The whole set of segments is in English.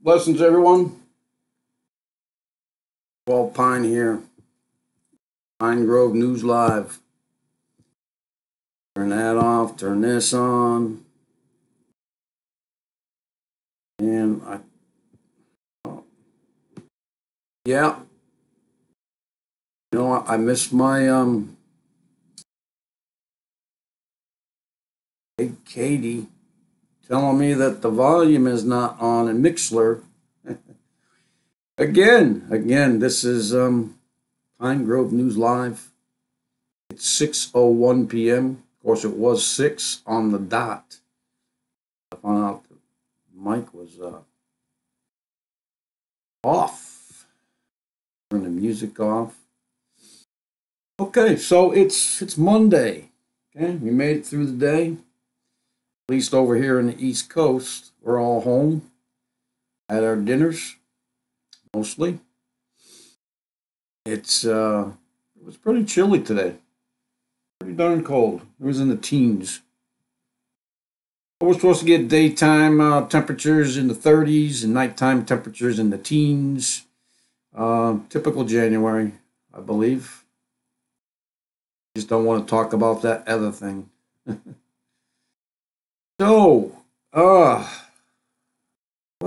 Blessings, everyone. 12 Pine here. Pine Grove News Live. Turn that off, turn this on. And yeah. You know, I missed my, hey, Katie, telling me that the volume is not on in Mixler. Again, this is Pine Grove News Live. It's 6:01 p.m. Of course, it was 6 on the dot. I found out the mic was off. Turn the music off. Okay, so it's Monday. Okay, we made it through the day. At least over here in the East Coast, we're all home. Had our dinners, mostly. It was pretty chilly today. Pretty darn cold. It was in the teens. We're supposed to get daytime temperatures in the 30s and nighttime temperatures in the teens. Typical January, I believe. Just don't want to talk about that other thing. So, what?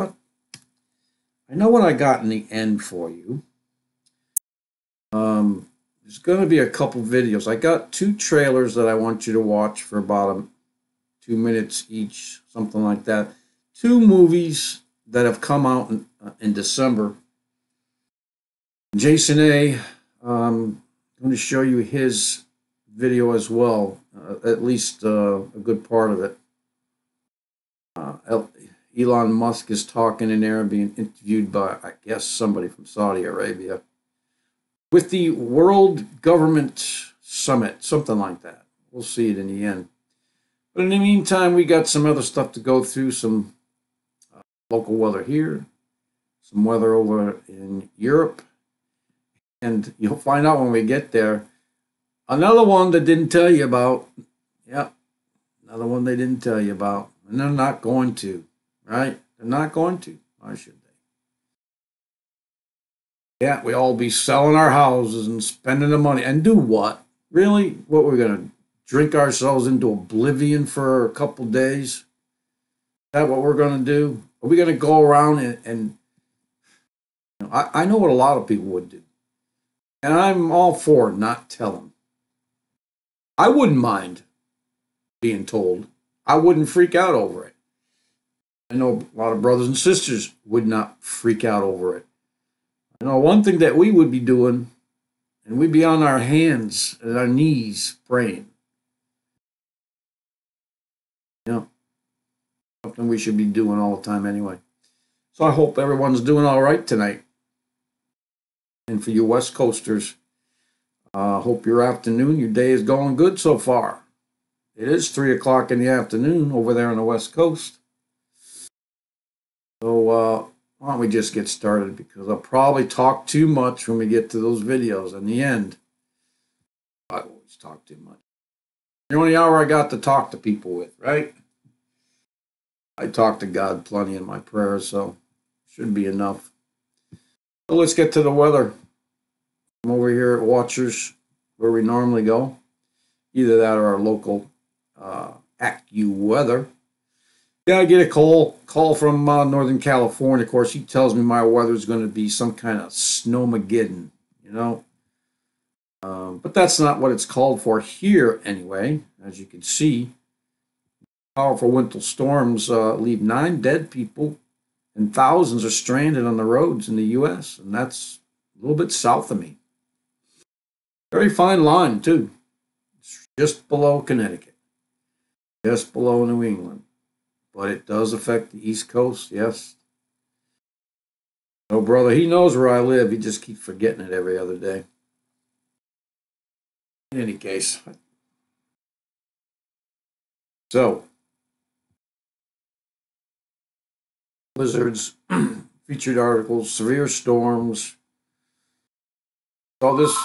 I know what I got in the end for you. There's going to be a couple videos. I got 2 trailers that I want you to watch for about 2 minutes each, something like that. 2 movies that have come out in December. Jason A. I'm going to show you his video as well, at least a good part of it. Elon Musk is talking in there, being interviewed by, I guess, somebody from Saudi Arabia with the World Government Summit, something like that. We'll see it in the end. But in the meantime, we got some other stuff to go through, some local weather here, some weather over in Europe, and you'll find out when we get there. Another one that didn't tell you about. Yep, another one they didn't tell you about. And they're not going to, right? They're not going to. Why should they? Yeah, we all be selling our houses and spending the money. And do what? Really? What, we're going to drink ourselves into oblivion for a couple days? Is that what we're going to do? Are we going to go around and you know, I know what a lot of people would do. And I'm all for not telling. I wouldn't mind being told. I wouldn't freak out over it. I know a lot of brothers and sisters would not freak out over it. I know one thing that we would be doing, and we'd be on our hands and our knees praying. You know, something we should be doing all the time anyway. So I hope everyone's doing all right tonight. And for you West Coasters, hope your afternoon, your day is going good so far. It is 3 o'clock in the afternoon over there on the West Coast. So why don't we just get started, because I'll probably talk too much when we get to those videos. In the end, I always talk too much. The only hour I got to talk to people with, right? I talk to God plenty in my prayers, so should be enough. So let's get to the weather. I'm over here at Watchers, where we normally go. Either that or our local AccuWeather. Yeah, I get a call from Northern California. Of course, he tells me my weather is going to be some kind of snowmageddon, you know. But that's not what it's called for here anyway. As you can see, powerful winter storms leave 9 dead people and thousands are stranded on the roads in the U.S. And that's a little bit south of me. Very fine line, too. It's just below Connecticut. Just below New England. But it does affect the East Coast, yes. Oh, brother, he knows where I live. He just keeps forgetting it every other day. In any case. So, blizzards, featured articles, severe storms. All this.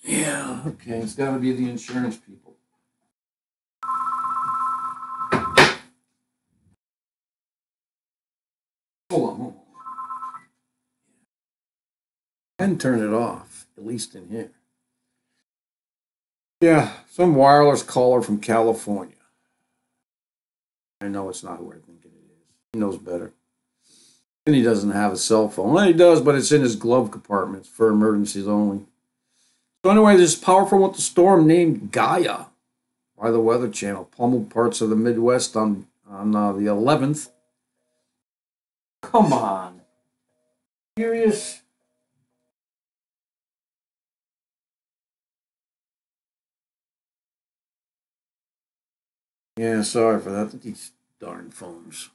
Yeah, okay, it's got to be the insurance people. and turn it off, at least in here. Yeah, some wireless caller from California. I know it's not who I think it is. He knows better. And he doesn't have a cell phone. Well, he does, but it's in his glove compartment for emergencies only. So anyway, this powerful winter storm named Gaia by the Weather Channel pummeled parts of the Midwest on the 11th. Come on. Serious? Yeah, sorry for that. These darn phones.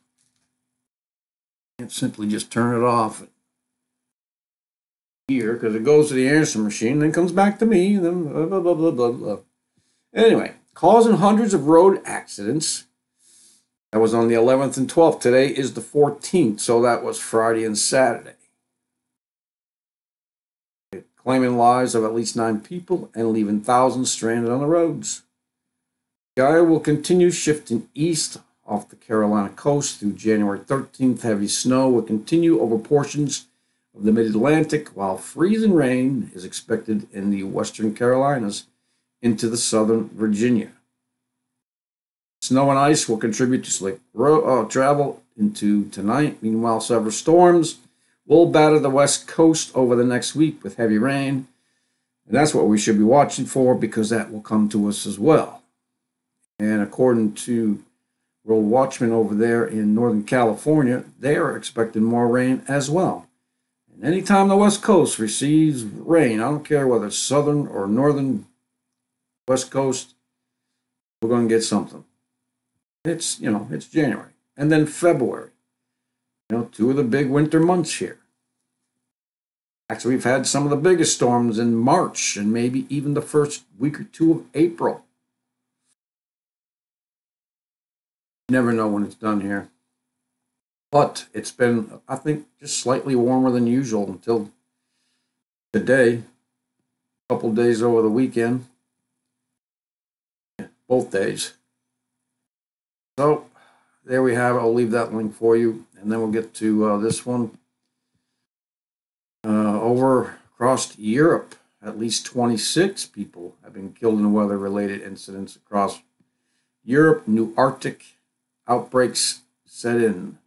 Can't simply just turn it off here because it goes to the answer machine, then comes back to me, and then blah, blah, blah, blah, blah, blah. Anyway, causing hundreds of road accidents. That was on the 11th and 12th. Today is the 14th, so that was Friday and Saturday. Claiming lives of at least 9 people and leaving thousands stranded on the roads. Gaia will continue shifting east off the Carolina coast through January 13th. Heavy snow will continue over portions of the mid-Atlantic, while freezing rain is expected in the western Carolinas into the southern Virginia. Snow and ice will contribute to slick travel into tonight. Meanwhile, several storms will batter the west coast over the next week with heavy rain. And that's what we should be watching for, because that will come to us as well. And according to World Watchman over there in Northern California, they are expecting more rain as well. And anytime the West Coast receives rain, I don't care whether it's southern or northern West Coast, we're going to get something. It's, it's January. And then February. 2 of the big winter months here. Actually, we've had some of the biggest storms in March and maybe even the first week or 2 of April. You never know when it's done here. But it's been, I think, just slightly warmer than usual until today. A couple days over the weekend. Both days. So, there we have it. I'll leave that link for you. And then we'll get to this one. Over across Europe, at least 26 people have been killed in weather-related incidents across Europe. New Arctic outbreaks set in.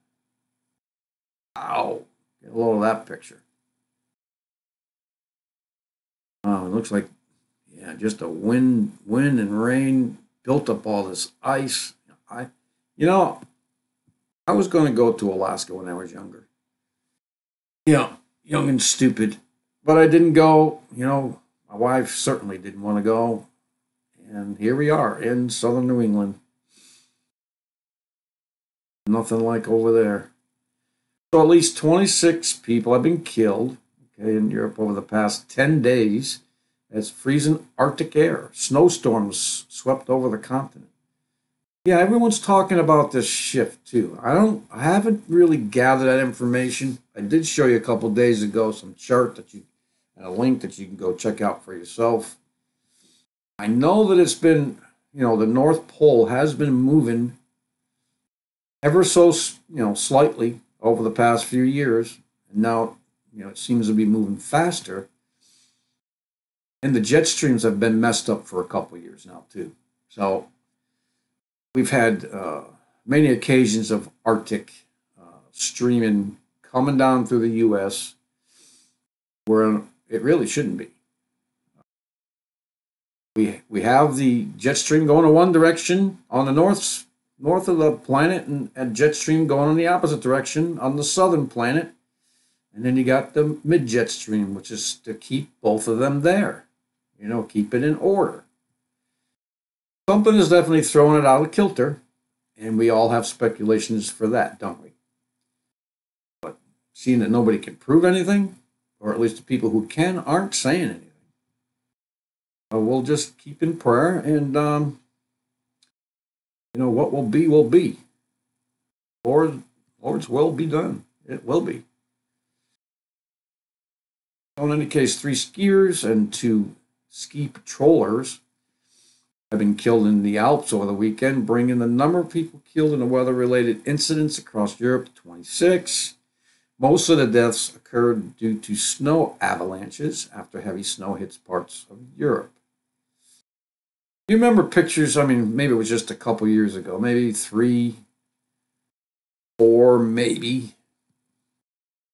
Ow. Get a load of that picture. Oh, it looks like, just a wind and rain built up all this ice. I was going to go to Alaska when I was younger. Young and stupid. But I didn't go. My wife certainly didn't want to go. And here we are in southern New England. Nothing like over there. So at least 26 people have been killed, in Europe over the past 10 days as freezing Arctic air, snowstorms swept over the continent. Yeah, everyone's talking about this shift too. I haven't really gathered that information. I did show you a couple days ago some chart and a link that you can go check out for yourself. I know that it's been, the North Pole has been moving ever so, slightly over the past few years. And now, it seems to be moving faster. And the jet streams have been messed up for a couple of years now too. So we've had many occasions of Arctic streaming coming down through the U.S. where it really shouldn't be. We have the jet stream going in one direction on the north of the planet, and jet stream going in the opposite direction on the southern planet. And then you got the mid-jet stream, which is to keep both of them there. Keep it in order. Something is definitely throwing it out of kilter, and we all have speculations for that, don't we? But seeing that nobody can prove anything, or at least the people who can aren't saying anything, we'll just keep in prayer, and what will be will be. Lord's will be done. It will be. So in any case, 3 skiers and 2 ski patrollers have been killed in the Alps over the weekend, bringing the number of people killed in the weather-related incidents across Europe to 26. Most of the deaths occurred due to snow avalanches after heavy snow hits parts of Europe. You remember pictures? I mean, maybe it was just a couple years ago, maybe 3, 4, maybe,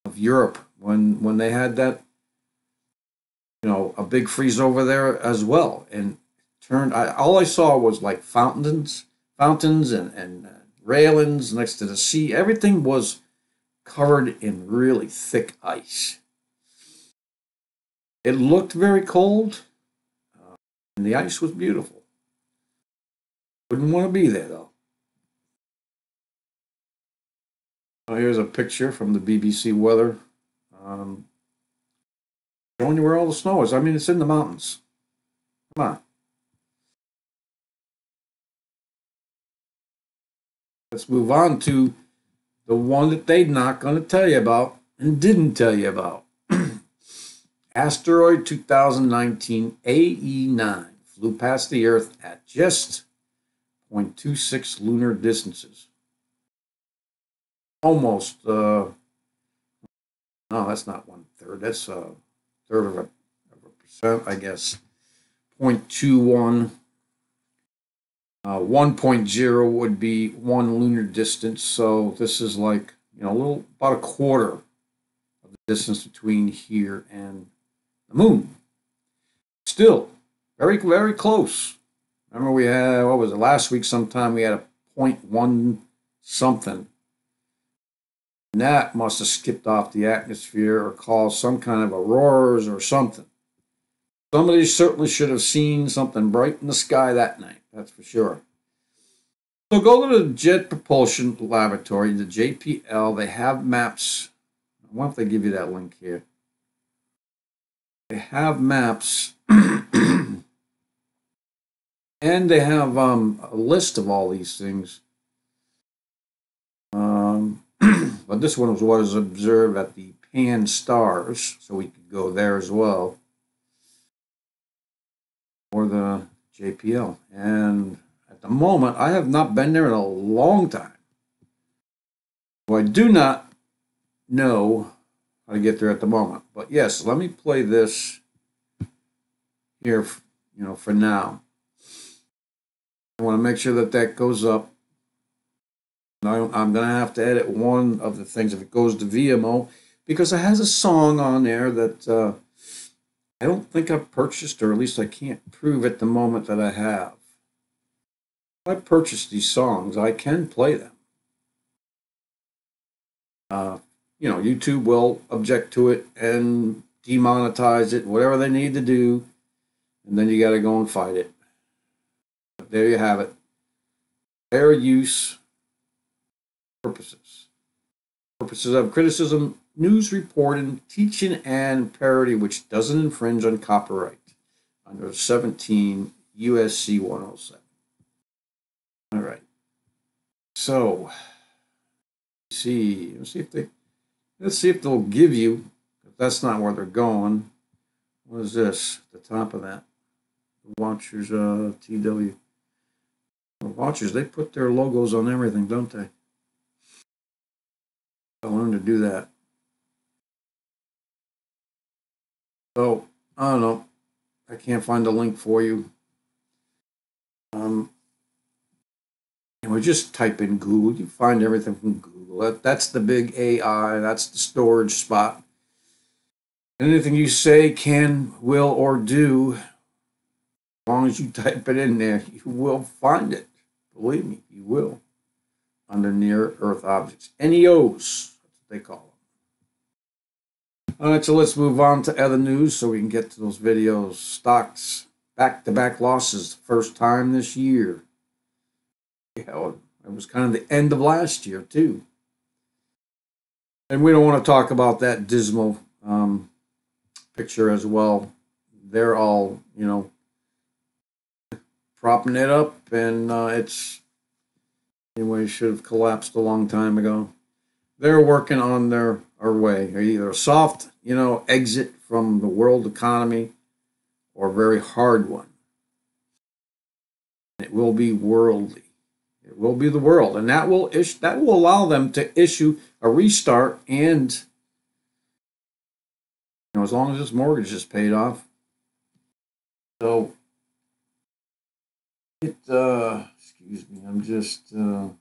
of Europe when they had that, a big freeze over there as well. And all I saw was like fountains and railings next to the sea. Everything was covered in really thick ice. It looked very cold, and the ice was beautiful. Wouldn't want to be there, though. Oh, here's a picture from the BBC weather, showing you where all the snow is. I mean, it's in the mountains. Come on. Let's move on to the one that they're not going to tell you about and didn't tell you about. Asteroid 2019 AE9 flew past the Earth at just 0.26 lunar distances. Almost, no, that's not 1/3. That's a third of a percent, I guess. 0.21. 1.0 would be 1 lunar distance. So this is like, about a quarter of the distance between here and the moon. Still, very, very close. Remember we had, what was it, last week sometime we had a 0.1 something. And that must have skipped off the atmosphere or caused some kind of auroras or something. Somebody certainly should have seen something bright in the sky that night, that's for sure. So go to the Jet Propulsion Laboratory, the JPL. They have maps. I wonder if they give you that link here. They have maps. And they have a list of all these things. But this one was observed at the Pan Stars, so we could go there as well. Or the JPL. And at the moment, I have not been there in a long time. So I do not know how to get there at the moment. But yes, let me play this here, for now. I want to make sure that goes up. I'm going to have to edit one of the things if it goes to VMO, because it has a song on there that I don't think I've purchased, or at least I can't prove at the moment that I have. If I purchase these songs, I can play them. YouTube will object to it and demonetize it, whatever they need to do, and then you got to go and fight it. But there you have it. Fair use purposes. Purposes of criticism, news reporting, teaching, and parody, which doesn't infringe on copyright under 17 USC 107. All right. So, let's see if they'll give you. If that's not where they're going. What is this? At the top of that, the Watchers TW. The Watchers, they put their logos on everything, don't they? I learned to do that. So, I don't know. I can't find a link for you. Anyway, just type in Google. You find everything from Google. That's the big AI. That's the storage spot. Anything you say can, will, or do, as long as you type it in there, you will find it. Believe me, you will. Under near Earth objects. NEOs, that's what they call them. All right, so let's move on to other news so we can get to those videos. Stocks, back-to-back losses, the first time this year. Yeah, well, it was kind of the end of last year, too. And we don't want to talk about that dismal picture as well. They're all, propping it up, and it's, anyway, should have collapsed a long time ago. They're working on their way, either a soft, exit from the world economy, or a very hard one. It will be worldly. It will be the world, and that will allow them to issue a restart and know, as long as his mortgage is paid off. So excuse me, I'm just seeing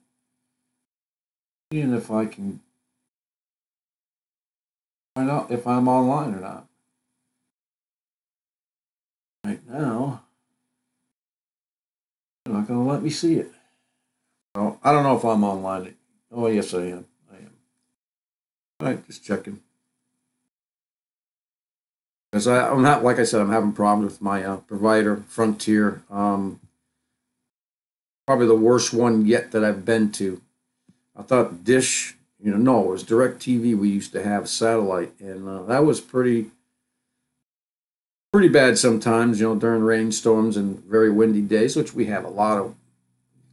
if I can find out if I'm online or not. Right now, they're not going to let me see it. So I don't know if I'm online. Oh, yes, I am. I am. All right, just checking. Because I'm not, like I said, I'm having problems with my provider, Frontier. Probably the worst one yet that I've been to. I thought Dish, no, it was DirecTV. We used to have satellite, and that was pretty bad sometimes, during rainstorms and very windy days, which we have a lot of.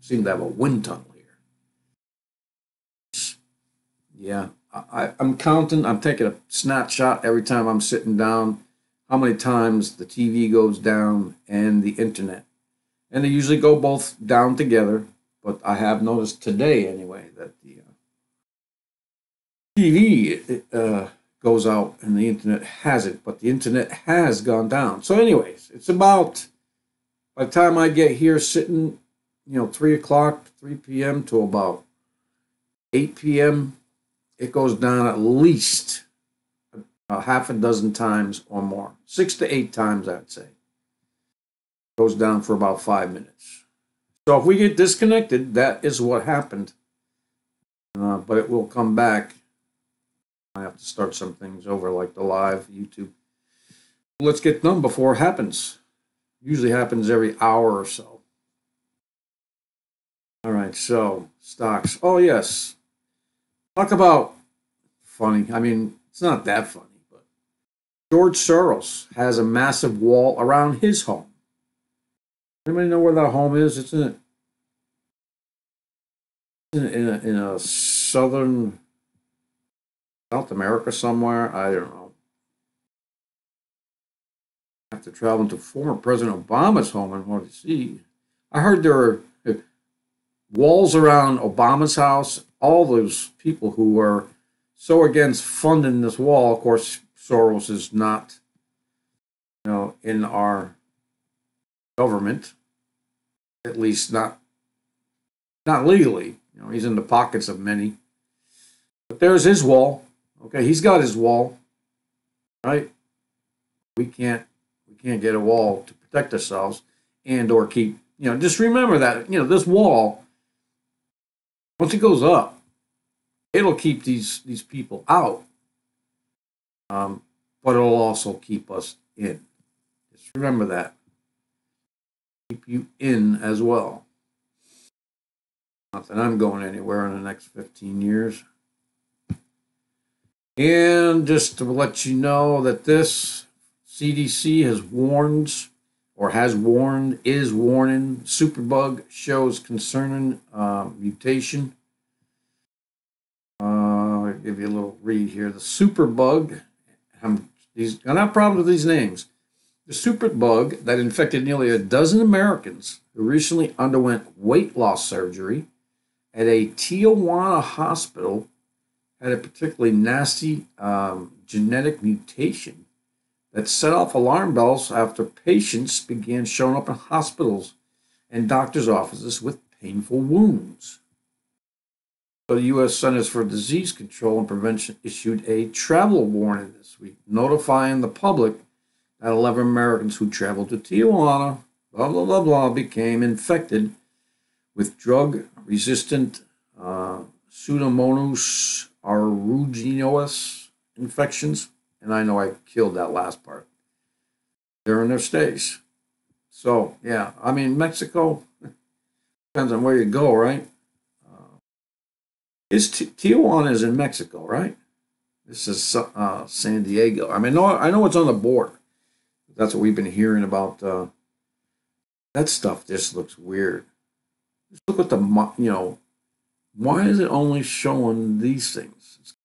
Seem to have a wind tunnel here. Yeah, I'm counting. I'm taking a snapshot every time I'm sitting down. How many times the TV goes down and the internet, and they usually go both down together. But I have noticed today, anyway, that the TV goes out and the internet hasn't, but the internet has gone down. So, anyways, it's about, by the time I get here sitting, 3 o'clock, 3 p.m. to about 8 p.m., it goes down at least a half a dozen times or more. 6 to 8 times, I'd say. It goes down for about 5 minutes. So if we get disconnected, that is what happened. But it will come back. I have to start some things over, like the live YouTube. Let's get done before it happens. Usually happens every hour or so. All right, so stocks. Oh, yes. Talk about funny. I mean, it's not that funny, but George Soros has a massive wall around his home. Anybody know where that home is? It's in a southern South America somewhere. I don't know. I have to travel to former President Obama's home in order to see. I heard there are walls around Obama's house. All those people who are so against funding this wall. Of course, Soros is not, in our government, at least not legally. He's in the pockets of many. But there's his wall. Okay, he's got his wall, right? We can't get a wall to protect ourselves and or keep. Just remember that. This wall, once it goes up, it'll keep these people out, but it'll also keep us in. Just remember that. Keep you in as well. Not that I'm going anywhere in the next 15 years. And just to let you know that this CDC is warning superbug shows concerning mutation. I'll give you a little read here. The superbug, I'm not proud of these names. The superbug that infected nearly a dozen Americans who recently underwent weight loss surgery at a Tijuana hospital had a particularly nasty genetic mutation that set off alarm bells after patients began showing up in hospitals and doctors' offices with painful wounds. So the U.S. Centers for Disease Control and Prevention issued a travel warning this week, notifying the public that 11 Americans who traveled to Tijuana, blah, blah, blah, blah, became infected with drug-resistant Pseudomonas aeruginosus infections. And I know I killed that last part during their stays. So, yeah, I mean, Mexico, depends on where you go, right? Tijuana is in Mexico, right? This is San Diego. I mean, I know it's on the border. That's what we've been hearing about. That stuff just looks weird. Just look at why is it only showing these things?